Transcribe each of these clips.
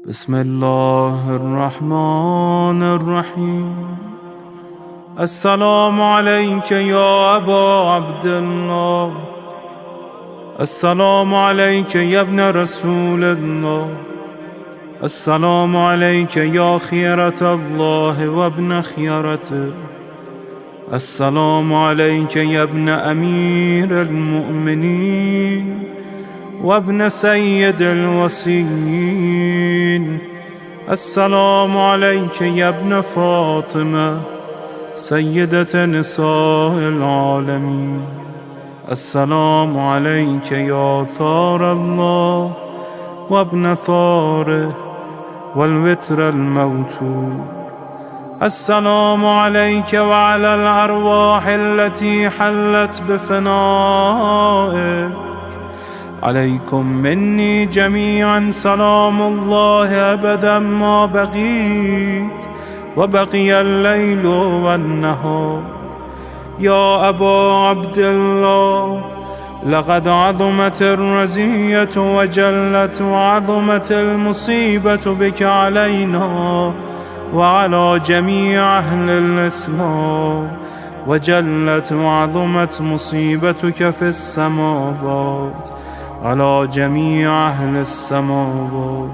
بسم الله الرحمن الرحيم. السلام عليك يا أبا عبد الله، السلام عليك يا ابن رسول الله، السلام عليك يا خيرة الله وابن خيرته، السلام عليك يا ابن أمير المؤمنين وابن سيد الوصيين، السلام عليك يا ابن فاطمة سيدة نساء العالمين، السلام عليك يا ثار الله وابن ثاره والوتر الموتور، السلام عليك وعلى الأرواح التي حلت بفنائك، عليكم مني جميعا سلام الله أبدا ما بقيت وبقي الليل والنهار. يا أبا عبد الله، لقد عظمت الرزية وجلت وعظمت المصيبة بك علينا وعلى جميع أهل الإسلام، وجلت وعظمت مصيبتك في السماوات على جميع أهل السماوات.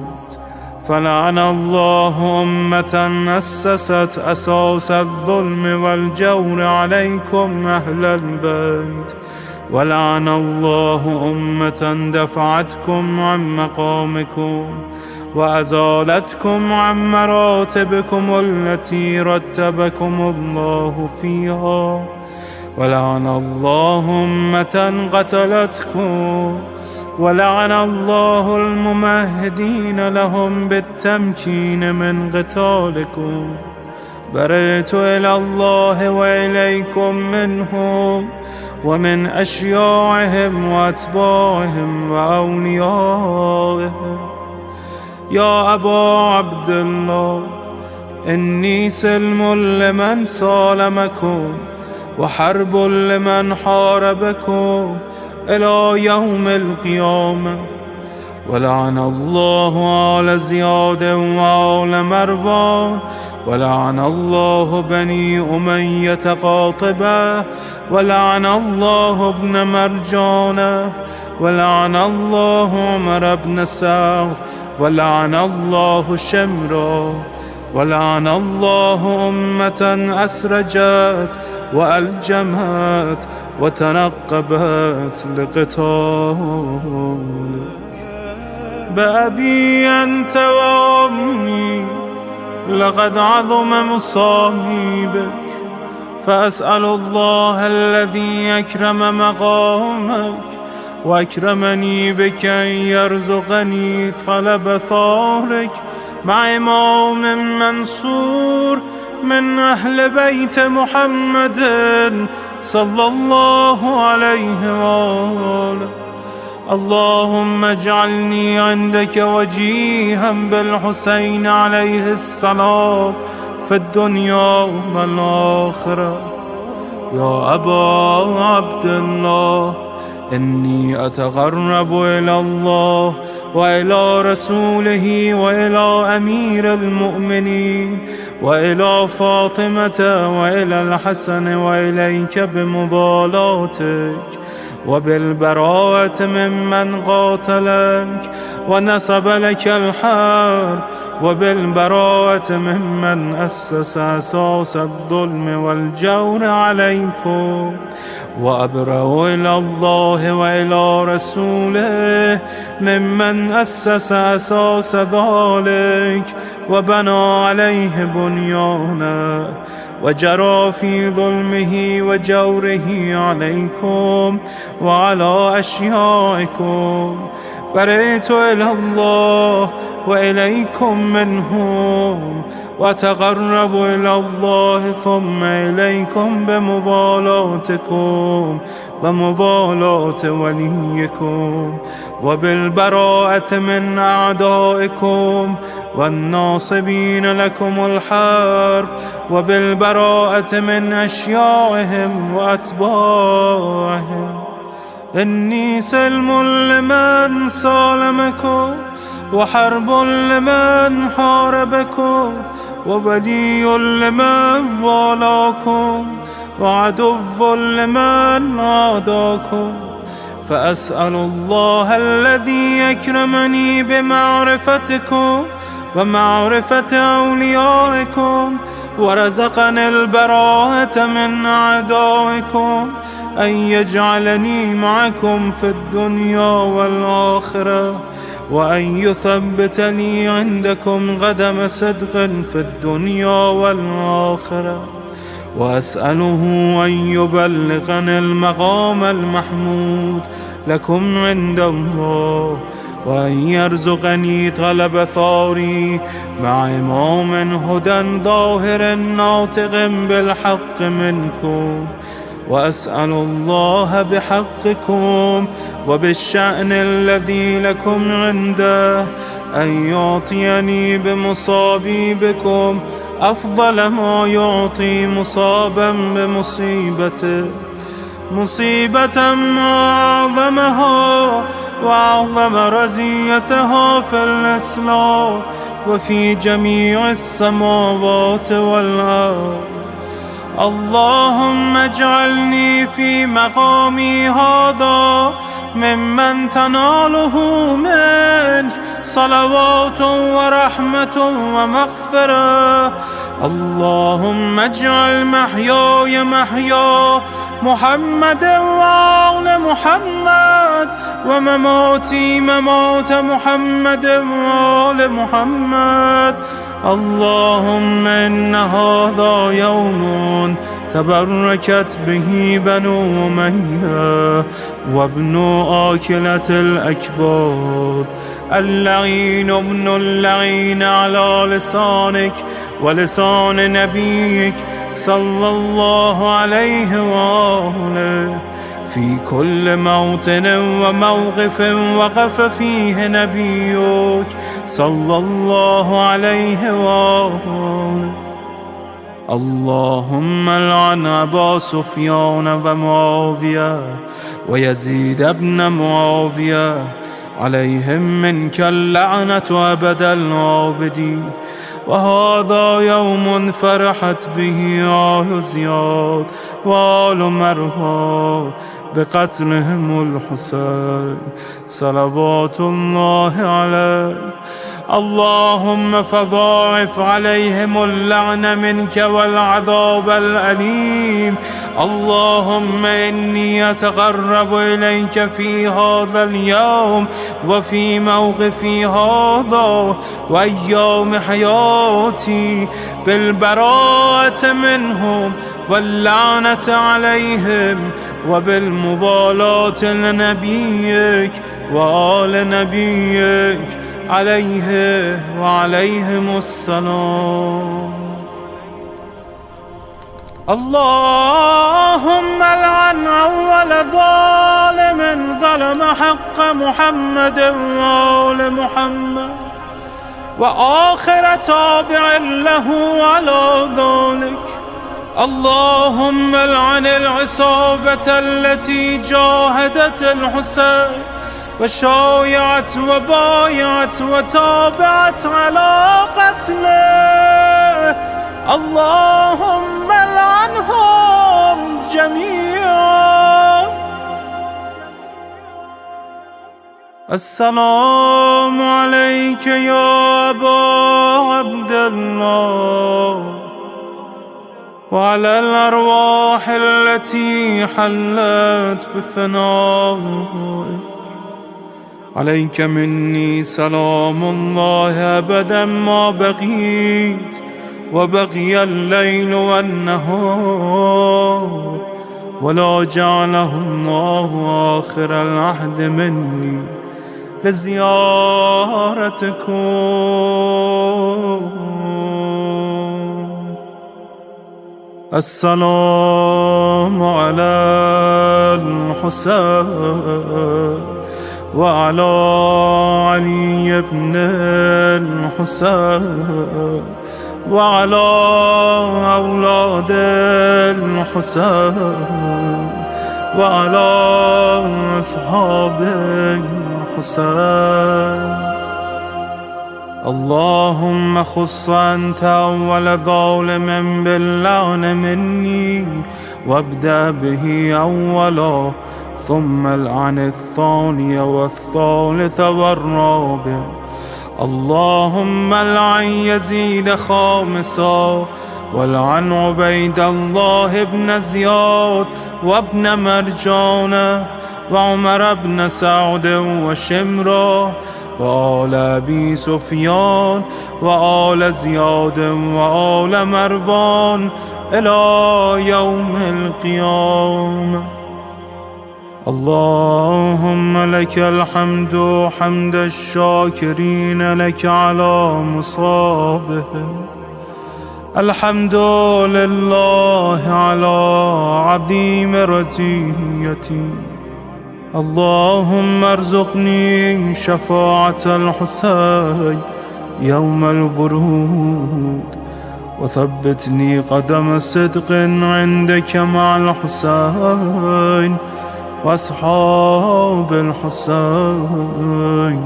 فلعن الله أمة أسست أساس الظلم والجور عليكم أهل البيت، ولعن الله أمة دفعتكم عن مقامكم وأزالتكم عن مراتبكم التي رتبكم الله فيها، ولعن الله أمة قتلتكم، ولعن الله الممهدين لهم بالتمكين من قتالكم. برئت إلى الله وإليكم منهم ومن أشياعهم وأتباعهم وأوليائهم. يا أبا عبد الله، إني سلم لمن سالمكم وحرب لمن حاربكم إلى يوم القيامة. ولعن الله آل زياد وآل مروان، ولعن الله بني أمية قاطبة، ولعن الله ابن مرجانة، ولعن الله عمر بن سعد، ولعن الله شمرا، ولعن الله أمة أسرجت وألجمت وتنقبت لقتالك. بأبي أنت وأمي، لقد عظم مصائبك، فأسأل الله الذي أكرم مقامك وأكرمني بك أن يرزقني طلب ثارك مع إمام منصور من أهل بيت محمد صلى الله عليه وآله. اللهم اجعلني عندك وجيها بالحسين عليه السلام في الدنيا والآخرة. يا أبا عبد الله، إني أتقرب إلى الله وإلى رسوله وإلى أمير المؤمنين وإلى فاطمة وإلى الحسن وإليك بمضالاتك وبالبراءة ممن قاتلك ونسب لك الحرب، وبالبراءة ممن أسس أساس الظلم والجور عليكم. وأبرأ إلى الله وإلى رسوله ممن أسس أساس ذلك وبنى عليه بنيانا وجرى في ظلمه وجوره عليكم وعلى أشيائكم. برئت إلى الله وإليكم منهم، وتقرب إلى الله ثم إليكم بمضالاتكم ومضالاة وليكم، وبالبراءة من أعدائكم والناصبين لكم الحرب، وبالبراءة من أشيائهم وأتباعهم. إني سلم لمن سالمكم وحرب لمن حاربكم، وولي لمن والاكم، وعدو لمن عاداكم. فأسأل الله الذي يكرمني بمعرفتكم ومعرفة أوليائكم، ورزقني البراءة من أعدائكم، أن يجعلني معكم في الدنيا والآخرة، وأن يثبتني عندكم قدم صدق في الدنيا والآخرة. وأسأله أن يبلغني المقام المحمود لكم عند الله، وأن يرزقني طلب ثاري مع إمام هدى ظاهر ناطق بالحق منكم. وأسأل الله بحقكم وبالشأن الذي لكم عنده أن يعطيني بمصابي بكم أفضل ما يعطي مصابا بمصيبته، مصيبة أعظمها وأعظم رزيتها في الإسلام وفي جميع السماوات والأرض. اللهم اجعلني في مقامي هذا ممن تناله منك صلوات ورحمة ومغفرة. اللهم اجعل محياي محيا محمد وآل محمد، ومماتي ممات محمد وآل محمد. اللهم إن هذا يوم تبركت به بنو أمية وابن آكلة الأكباد، اللعين ابن اللعين على لسانك ولسان نبيك صلى الله عليه وآله، في كل موطن وموقف وقف فيه نبيك صلى الله عليه وآله. اللهم لعن أبا سفيان ومعاوية ويزيد بن معاوية، عليهم منك اللعنة أبد العابدين. وهذا يوم فرحت به آل زياد وآل مروان بقتلهم الحسين صلوات الله عليه. اللهم فضاعف عليهم اللعن منك والعذاب الأليم. اللهم إني أتقرب إليك في هذا اليوم وفي موقفي هذا وأيام حياتي بالبراءة منهم واللعنة عليهم، وبالموالاة لنبيك وآل نبيك عليه وعليهم السلام. اللهم لعن أول ظالم ظلم حق محمد وآل محمد، وآخر تابع له على ذلك. اللهم لعن العصابة التي جاهدت الحسين وشايعت وبايعت وتابعت على قتله. اللهم لعنهم جميعا. السلام عليك يا أبا عبد الله، وعلى الأرواح التي حلت بفنائك. عليك مني سلام الله أبدا ما بقيت وبقي الليل والنهار، ولا جعله الله آخر العهد مني لزيارتكم. السلام على الحسين وعلى علي بن الحسين وعلى أولاد الحسين وعلى أصحاب الحسين. اللهم خص أنت أول ظالم باللعن مني، وابدأ به أولا، ثم العن الثاني والثالث والرابع. اللهم العن يزيد خامسا، والعن عبيد الله بن زياد وابن مرجان وعمر بن سعد وشمرة وآل أبي سفيان وآل زياد وآل مروان إلى يوم القيامة. اللهم لك الحمد حمد الشاكرين لك على مصابهم. الحمد لله على عظيم رزيتي. اللهم ارزقني شفاعة الحسين يوم الورود، وثبتني قدم صدق عندك مع الحسين وأصحاب الحسين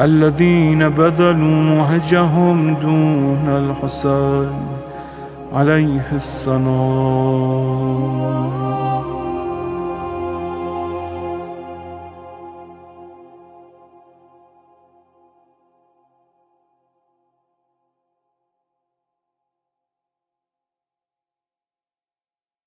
الذين بذلوا مهجهم دون الحسين عليه السلام.